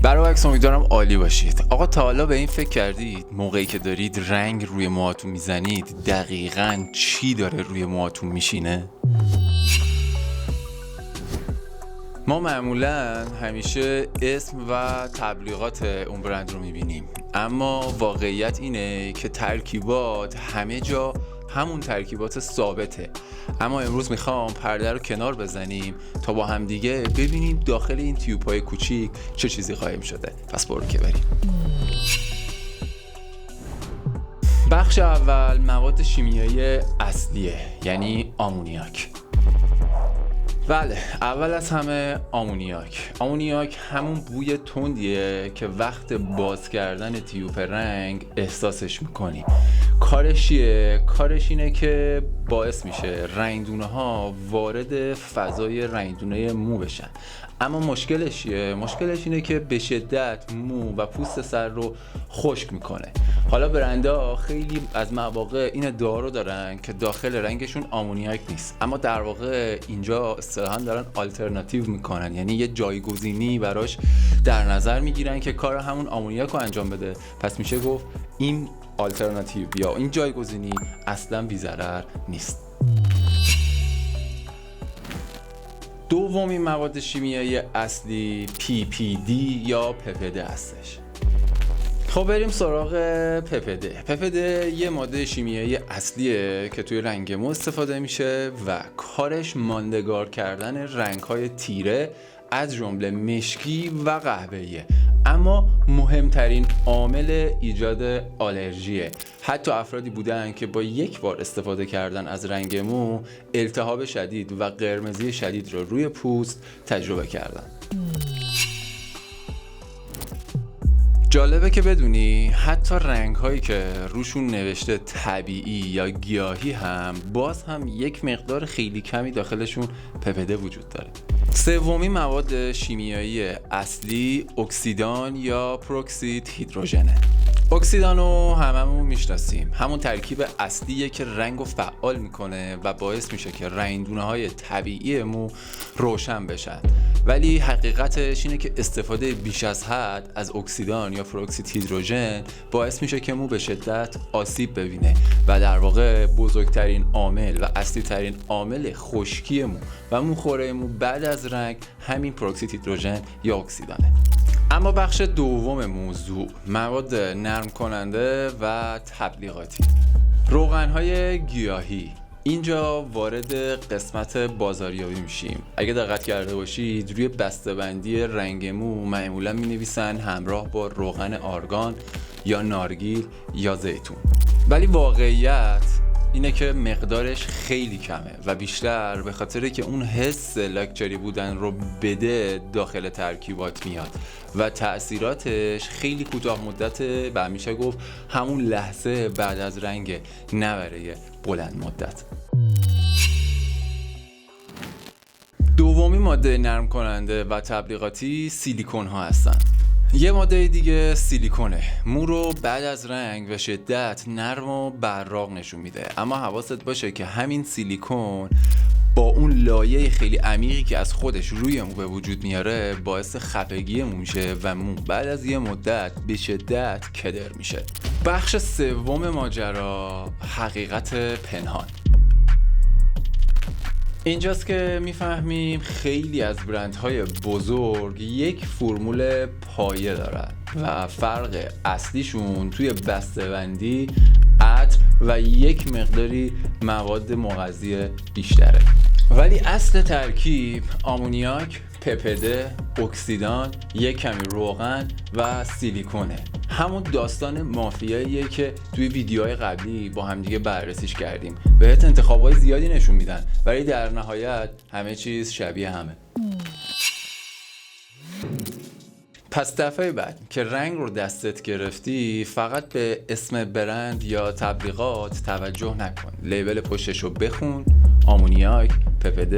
برعکس امیدوارم عالی باشید. آقا تا حالا به این فکر کردید موقعی که دارید رنگ روی موهاتون میزنید دقیقاً چی داره روی موهاتون میشینه؟ ما معمولاً همیشه اسم و تبلیغات اون برند رو میبینیم، اما واقعیت اینه که ترکیبات همه جا همون ترکیبات ثابته. اما امروز میخوام پرده رو کنار بزنیم تا با هم دیگه ببینیم داخل این تیوب‌های کوچیک چه چیزی قایم شده. پس برو که بریم. بخش اول مواد شیمیایی اصلیه، یعنی آمونیاک. بله، اول از همه آمونیاک همون بوی تندیه که وقت باز کردن تیوب رنگ احساسش میکنی. کارش چیه؟ کارش اینه که باعث میشه رنگدونه ها وارد فضای رنگدونه مو بشن. اما مشکلش چیه؟ مشکلش اینه که به شدت مو و پوست سر رو خشک میکنه. حالا برندها خیلی از مواقع این ادعا رو دارن که داخل رنگشون آمونیاک نیست، اما در واقع اینجا اصطلاحاً دارن آلترناتیو میکنن، یعنی یه جایگزینی براش در نظر میگیرن که کار همون آمونیاک رو انجام بده. پس میشه گفت این آلترناتیو یا این جایگزینی اصلا بی‌ضرر نیست. دومین مواد شیمیایی اصلی PPD یا PPD هستش. خب بریم سراغ PPD. یه ماده شیمیایی اصلیه که توی رنگ مو استفاده میشه و کارش ماندگار کردن رنگ‌های تیره از جمله مشکی و قهوه‌ایه. اما مهمترین عامل ایجاد آلرژیه. حتی افرادی بودن که با یک بار استفاده کردن از رنگ مو التهاب شدید و قرمزی شدید رو روی پوست تجربه کردن. جالبه که بدونی حتی رنگ هایی که روشون نوشته طبیعی یا گیاهی هم باز هم یک مقدار خیلی کمی داخلشون PPD وجود داره. سومین مواد شیمیایی اصلی اکسیدان یا پروکسید هیدروژنه. اکسیدانو هممون میشناسیم، همون ترکیب اصلیه که رنگو فعال میکنه و باعث میشه که رنگدونه های طبیعی مو روشن بشن. ولی حقیقتش اینه که استفاده بیش از حد از اکسیدان یا پروکسید هیدروژن باعث میشه که مو به شدت آسیب ببینه و در واقع بزرگترین عامل و اصلی ترین عامل خشکی مو و موخوره مو بعد از رنگ همین پروکسید هیدروژن یا اکسیدانه. اما بخش دوم موضوع مواد نرم کننده و تبلیغاتی. روغن‌های گیاهی. اینجا وارد قسمت بازاریابی میشیم. اگه دقت کرده باشید روی بسته‌بندی رنگ مو معمولا می‌نویسن همراه با روغن آرگان یا نارگیل یا زیتون. ولی واقعیت اینه که مقدارش خیلی کمه و بیشتر به خاطر که اون حس لاکچری بودن رو بده داخل ترکیبات میاد و تأثیراتش خیلی کوتاه مدته و میشه گفت همون لحظه بعد از رنگ، نه برای بلند مدت. دومی ماده نرم کننده و تبلیغاتی سیلیکون ها هستن. یه ماده دیگه سیلیکونه. مو رو بعد از رنگ به شدت نرم و براق نشون میده، اما حواست باشه که همین سیلیکون با اون لایه خیلی عمیقی که از خودش روی مو به وجود میاره باعث خفگی مو میشه و مو بعد از یه مدت به شدت کدر میشه. بخش سوم ماجرا حقیقت پنهان. اینجاست که میفهمیم خیلی از برندهای بزرگ یک فرمول پایه دارن و فرق اصلیشون توی بسته‌بندی، عطر و یک مقداری مواد مغذی بیشتره. ولی اصل ترکیب آمونیاک، PPD، اکسیدان، یک کمی روغن و سیلیکونه. همون داستان مافیاییه که توی ویدیوهای قبلی با همدیگه بررسیش کردیم. بهت انتخابای زیادی نشون میدن ولی در نهایت همه چیز شبیه همه. پس دفعه بعد که رنگ رو دستت گرفتی فقط به اسم برند یا تبلیغات توجه نکن. لیبل پشتش رو بخون. آمونیاک، PPD،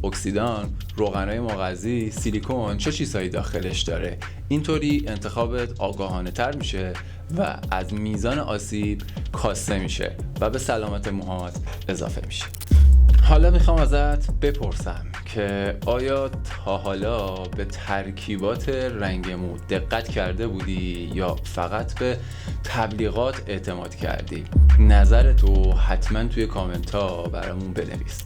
اکسیدان، روغنهای مغذی، سیلیکون چه چیزهایی داخلش داره. اینطوری انتخابت آگاهانه تر میشه و از میزان آسیب کاسته میشه و به سلامت موهات اضافه میشه. حالا میخوام ازت بپرسم که آیا تا حالا به ترکیبات رنگ مو دقت کرده بودی یا فقط به تبلیغات اعتماد کردی؟ نظرتو حتما توی کامنت ها برامون بنویس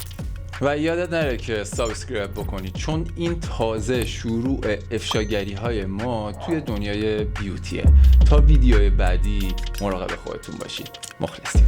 و یادت نره که سابسکرایب بکنی، چون این تازه شروع افشاگری های ما توی دنیای بیوتیه. تا ویدیوی بعدی مراقب خودتون باشید. مخلصیم.